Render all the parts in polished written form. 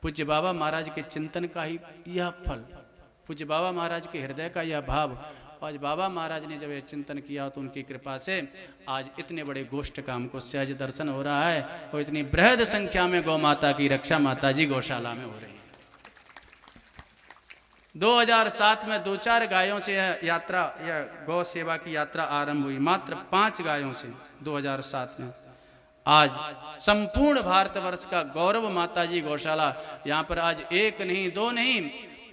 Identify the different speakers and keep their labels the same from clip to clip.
Speaker 1: पूज्य बाबा महाराज के चिंतन का ही यह फल, पूज्य बाबा महाराज के हृदय का यह भाव। आज बाबा महाराज ने जब यह चिंतन किया तो उनकी कृपा से आज इतने बड़े गोष्ठ का हमको सहज दर्शन हो रहा है और इतनी बृहद संख्या में गौ माता की रक्षा माता जी गौशाला में हो रही है। 2007 में 2-4 गायों से यह यात्रा, यह गौ सेवा की यात्रा आरंभ हुई, मात्र 5 गायों से 2007 में। आज संपूर्ण भारतवर्ष का गौरव माता जी गौशाला, यहाँ पर आज 1 नहीं 2 नहीं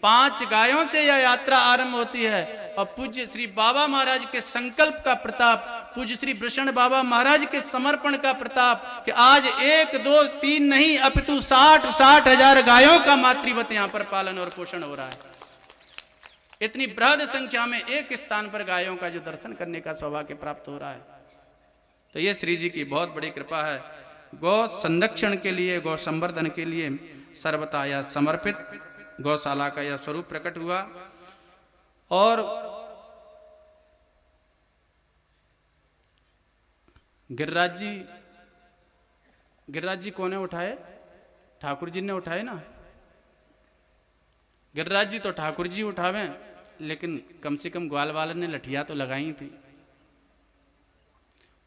Speaker 1: 5 गायों से यह यात्रा आरंभ होती है। और पूज्य श्री बाबा महाराज के संकल्प का प्रताप, पूज्य श्री वृषण बाबा महाराज के समर्पण का प्रताप कि आज 1 2 3 नहीं अपितु 60 हजार गायों का मातृवत यहाँ पर पालन और पोषण हो रहा है। इतनी बृहद संख्या में एक स्थान पर गायों का जो दर्शन करने का सौभाग्य प्राप्त हो रहा है, तो ये श्री जी की बहुत बड़ी कृपा है। गौ संरक्षण के लिए, गौ संवर्धन के लिए सर्वथा यह समर्पित गौशाला का यह स्वरूप प्रकट हुआ। और गिरिराज जी कौन है उठाए? ठाकुर जी ने उठाए ना। गिरिराज जी तो ठाकुर जी उठावे, लेकिन कम से कम ग्वाल वाले ने लठिया तो लगाई थी।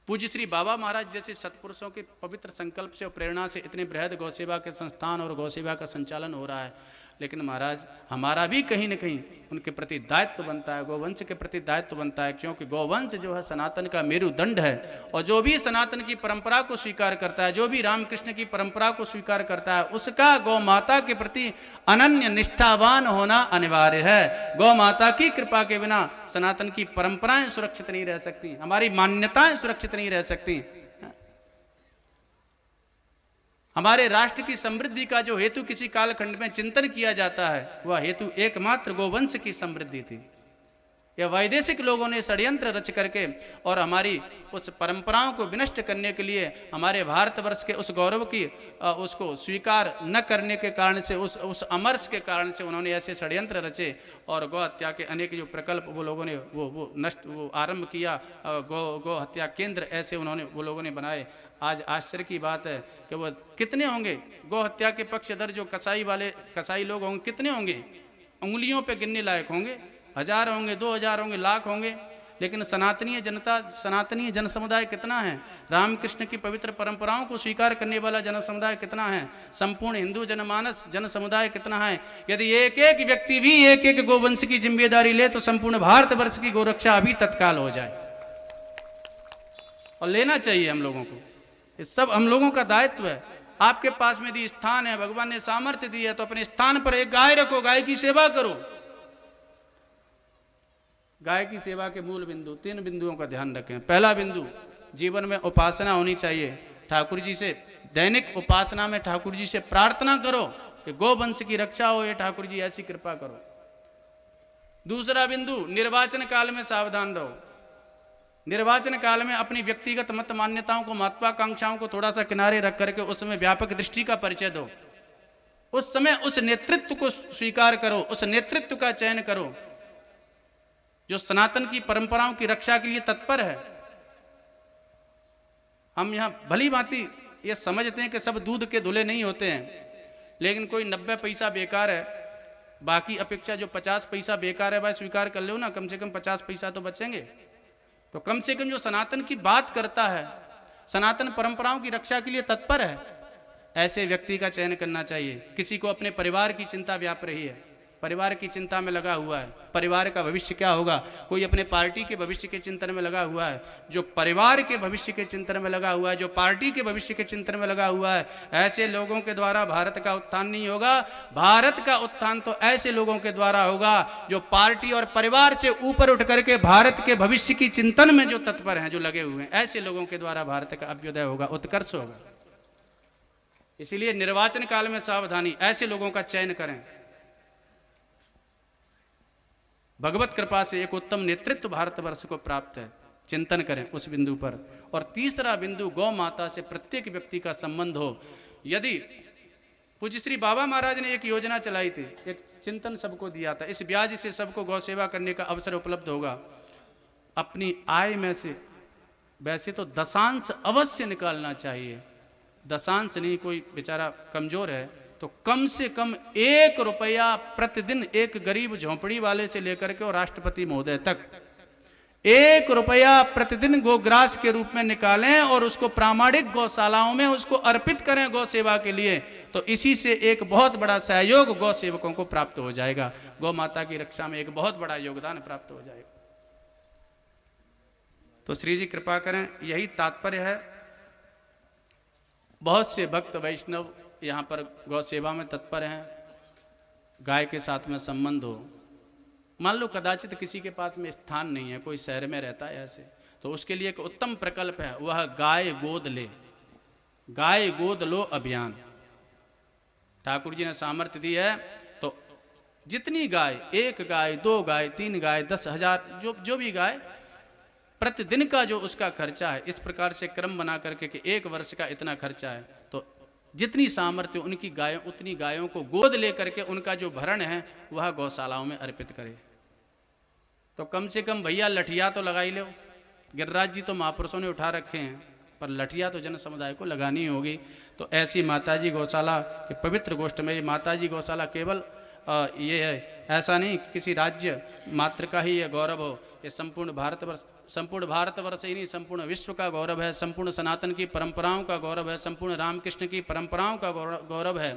Speaker 1: पूज्य श्री बाबा महाराज जैसे सत्पुरुषों के पवित्र संकल्प से और प्रेरणा से इतने बृहद गौसेवा के संस्थान और गौसेवा का संचालन हो रहा है, लेकिन महाराज हमारा भी कहीं न कहीं उनके प्रति दायित्व बनता है, गौवंश के प्रति दायित्व बनता है, क्योंकि गौवंश जो है सनातन का मेरुदंड है। और जो भी सनातन की परंपरा को स्वीकार करता है, जो भी रामकृष्ण की परंपरा को स्वीकार करता है, उसका गौ माता के प्रति अनन्य निष्ठावान होना अनिवार्य है। गौ माता की कृपा के बिना सनातन की परंपराएं सुरक्षित नहीं रह सकती, हमारी मान्यताएं सुरक्षित नहीं रह सकती। हमारे राष्ट्र की समृद्धि का जो हेतु किसी कालखंड में चिंतन किया जाता है, वह हेतु एकमात्र गोवंश की समृद्धि थी। यह वैदेशिक लोगों ने षड्यंत्र रच करके और हमारी उस परंपराओं को विनष्ट करने के लिए, हमारे भारतवर्ष के उस गौरव की उसको स्वीकार न करने के कारण से, उस अमर्ष के कारण से उन्होंने ऐसे षड्यंत्र रचे और गौ हत्या के अनेक जो प्रकल्प वो लोगों ने वो आरंभ किया। गौ हत्या केंद्र ऐसे वो लोगों ने बनाए। आज आश्चर्य की बात है कि वो कितने होंगे गौ हत्या के पक्षधर, जो कसाई लोग होंगे, कितने होंगे? उंगलियों पे गिनने लायक होंगे, 1000 होंगे, 2000 होंगे, लाख होंगे। लेकिन सनातनीय जनता, सनातनीय जन समुदाय कितना है? रामकृष्ण की पवित्र परंपराओं को स्वीकार करने वाला जन समुदाय कितना है? संपूर्ण हिंदू जनमानस जन समुदाय कितना है? यदि एक एक व्यक्ति भी एक एक गोवंश की जिम्मेदारी ले तो संपूर्ण भारतवर्ष की गोरक्षा अभी तत्काल हो जाए। और लेना चाहिए हम लोगों को, ये सब हम लोगों का दायित्व है। आपके पास में यदि स्थान है, भगवान ने सामर्थ्य दी है, तो अपने स्थान पर एक गाय रखो, गाय की सेवा करो। गाय की सेवा के मूल बिंदु 3 बिंदुओं का ध्यान रखें। पहला बिंदु, जीवन में उपासना होनी चाहिए। ठाकुर जी से दैनिक उपासना में ठाकुर जी से प्रार्थना करो कि गोवंश की रक्षा हो, ये ठाकुर जी ऐसी कृपा करो। दूसरा बिंदु, निर्वाचन काल में सावधान रहो। निर्वाचन काल में अपनी व्यक्तिगत मत मान्यताओं को, महत्वाकांक्षाओं को थोड़ा सा किनारे रख करके उसमें व्यापक दृष्टि का परिचय दो। उस समय उस नेतृत्व को स्वीकार करो, उस नेतृत्व का चयन करो जो सनातन की परंपराओं की रक्षा के लिए तत्पर है। हम यहां भली भांति ये समझते हैं कि सब दूध के धुले नहीं होते हैं, लेकिन कोई 90 पैसा बेकार है, बाकी अपेक्षा जो 50 पैसा बेकार है, भाई स्वीकार कर लो ना, कम से कम 50 पैसा तो बचेंगे। तो कम से कम जो सनातन की बात करता है, सनातन परंपराओं की रक्षा के लिए तत्पर है, ऐसे व्यक्ति का चयन करना चाहिए। किसी को अपने परिवार की चिंता व्याप रही है, परिवार की चिंता में लगा हुआ है, परिवार का भविष्य क्या होगा, कोई अपने पार्टी के भविष्य के चिंतन में लगा हुआ है, जो परिवार के भविष्य के चिंतन में लगा हुआ है, जो पार्टी के भविष्य के चिंतन में लगा हुआ है, ऐसे लोगों के द्वारा भारत का उत्थान नहीं होगा। भारत का उत्थान तो ऐसे लोगों के द्वारा होगा जो पार्टी और परिवार से ऊपर उठ करके भारत के भविष्य की चिंतन में जो तत्पर हैं, जो लगे हुए हैं, ऐसे लोगों के द्वारा भारत का अभ्युदय होगा, उत्कर्ष होगा। इसीलिए निर्वाचन काल में सावधानी, ऐसे लोगों का चयन करें। भगवत कृपा से एक उत्तम नेतृत्व भारतवर्ष को प्राप्त है, चिंतन करें उस बिंदु पर। और तीसरा बिंदु, गौ माता से प्रत्येक व्यक्ति का संबंध हो। यदि पूज्य श्री बाबा महाराज ने एक योजना चलाई थी, एक चिंतन सबको दिया था, इस ब्याज से सबको गौ सेवा करने का अवसर उपलब्ध होगा। अपनी आय में से वैसे तो दशांश अवश्य निकालना चाहिए, दशांश नहीं, कोई बेचारा कमजोर है तो कम से कम 1 रुपया प्रतिदिन एक गरीब झोंपड़ी वाले से लेकर के और राष्ट्रपति महोदय तक 1 रुपया प्रतिदिन गोग्रास के रूप में निकालें और उसको प्रामाणिक गौशालाओं में उसको अर्पित करें गौ सेवा के लिए, तो इसी से एक बहुत बड़ा सहयोग गौ सेवकों को प्राप्त हो जाएगा। गौ माता की रक्षा में एक बहुत बड़ा योगदान प्राप्त हो जाएगा। तो श्री जी कृपा करें, यही तात्पर्य है। बहुत से भक्त वैष्णव यहाँ पर गौ सेवा में तत्पर हैं, गाय के साथ में संबंध हो। मान लो कदाचित किसी के पास में स्थान नहीं है, कोई शहर में रहता है ऐसे, तो उसके लिए एक उत्तम प्रकल्प है, वह गाय गोद ले, गाय गोद लो अभियान। ठाकुर जी ने सामर्थ्य दी है, तो जितनी गाय, 1 गाय, 2 गाय, 3 गाय, 10,000 जो भी गाय, प्रतिदिन का जो उसका खर्चा है, इस प्रकार से क्रम बना करके कि 1 वर्ष का इतना खर्चा है, तो जितनी सामर्थ्य उनकी गायों, उतनी गायों को गोद लेकर के उनका जो भरण है वह गौशालाओं में अर्पित करे। तो कम से कम भैया लठिया तो लगा ही लो। गिरिराज जी तो महापुरुषों ने उठा रखे हैं, पर लठिया तो जन समुदाय को लगानी होगी। तो ऐसी माताजी गौशाला के पवित्र गोष्ठ में, ये माताजी गौशाला केवल ये है, ऐसा नहीं कि किसी राज्य मात्र का ही ये गौरव हो, ये संपूर्ण भारतवर्ष ही नहीं, संपूर्ण विश्व का गौरव है, संपूर्ण सनातन की परंपराओं का गौरव है, संपूर्ण रामकृष्ण की परंपराओं का गौरव है।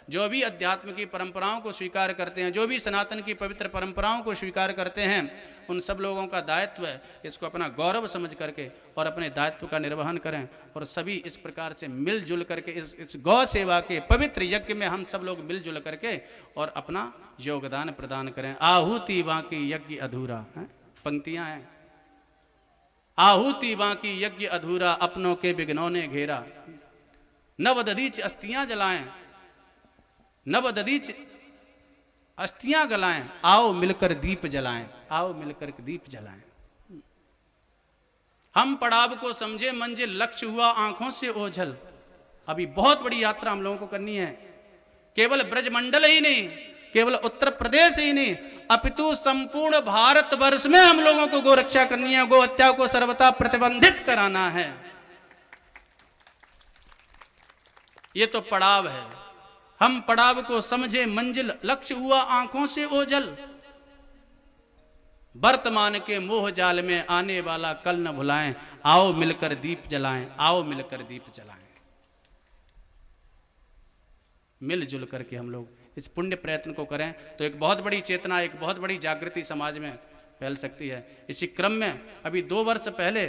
Speaker 1: जो भी अध्यात्म की परंपराओं को स्वीकार करते हैं, जो भी सनातन की पवित्र परंपराओं को स्वीकार करते हैं, उन सब लोगों का दायित्व है इसको अपना गौरव समझ करके और अपने दायित्व का निर्वहन करें, और सभी इस प्रकार से मिलजुल करके इस गौ सेवा के पवित्र यज्ञ में हम सब लोग मिलजुल करके और अपना योगदान प्रदान करें। आहुति बाकी यज्ञ अधूरा है, पंक्तियां हैं। आहुति बाकी यज्ञ अधूरा, अपनों के विघ्नों ने घेरा। नवदधीच अस्थियां जलाएं, नवदधीच अस्थियां गलाएं, आओ मिलकर दीप जलाएं, आओ मिलकर दीप जलाएं। हम पड़ाव को समझे मंजिल, लक्ष्य हुआ आंखों से ओझल। अभी बहुत बड़ी यात्रा हम लोगों को करनी है, केवल ब्रजमंडल ही नहीं, केवल उत्तर प्रदेश ही नहीं, अपितु संपूर्ण भारतवर्ष में हम लोगों को गो रक्षा करनी है, गो हत्या को सर्वथा प्रतिबंधित कराना है। ये तो पड़ाव है। हम पड़ाव को समझे मंजिल, लक्ष्य हुआ आंखों से ओझल। वर्तमान के मोह जाल में आने वाला कल न भुलाएं, आओ मिलकर दीप जलाएं, आओ मिलकर दीप जलाएं। मिलजुल करके हम लोग इस पुण्य प्रयत्न को करें तो एक बहुत बड़ी चेतना, एक बहुत बड़ी जागृति समाज में फैल सकती है। इसी क्रम में अभी 2 वर्ष पहले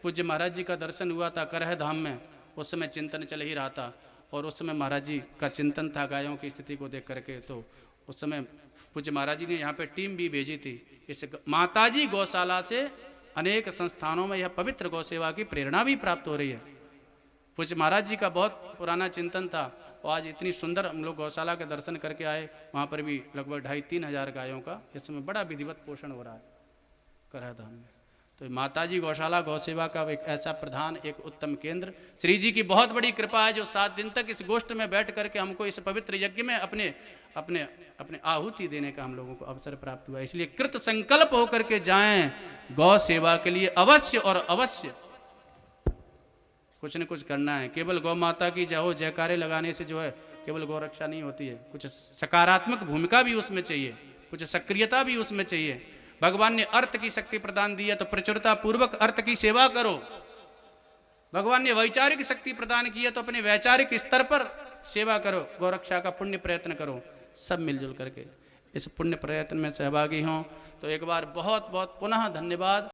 Speaker 1: पूज्य महाराज जी का दर्शन हुआ था करह धाम में। उस समय चिंतन चल ही रहा था, और उस समय महाराज जी का चिंतन था गायों की स्थिति को देख करके। तो उस समय पूज्य महाराज जी ने यहाँ पे टीम भी भेजी थी। इस माताजी गौशाला से अनेक संस्थानों में यह पवित्र गौ सेवा की प्रेरणा भी प्राप्त हो रही है। पूज्य महाराज जी का बहुत पुराना चिंतन था, और आज इतनी सुंदर हम लोग गौशाला के दर्शन करके आए। वहाँ पर भी लगभग 2,500-3 हज़ार गायों का इस समय बड़ा विधिवत पोषण हो रहा है करह धाम में। तो माताजी गौशाला गौ सेवा का एक ऐसा प्रधान, एक उत्तम केंद्र। श्री जी की बहुत बड़ी कृपा है जो 7 दिन तक इस गोष्ठ में बैठ करके हमको इस पवित्र यज्ञ में अपने अपने अपने आहुति देने का हम लोगों को अवसर प्राप्त हुआ। इसलिए कृत संकल्प होकर के जाएं गौ सेवा के लिए, अवश्य और अवश्य कुछ न कुछ करना है। केवल गौ माता की जयकारे लगाने से जो है केवल गौ रक्षा नहीं होती है, कुछ सकारात्मक भूमिका भी उसमें चाहिए, कुछ सक्रियता भी उसमें चाहिए। भगवान ने अर्थ की शक्ति प्रदान दी है तो प्रचुरता पूर्वक अर्थ की सेवा करो। भगवान ने वैचारिक शक्ति प्रदान की है तो अपने वैचारिक स्तर पर सेवा करो, गौरक्षा का पुण्य प्रयत्न करो। सब मिलजुल करके इस पुण्य प्रयत्न में सहभागी हों। तो एक बार बहुत बहुत पुनः धन्यवाद।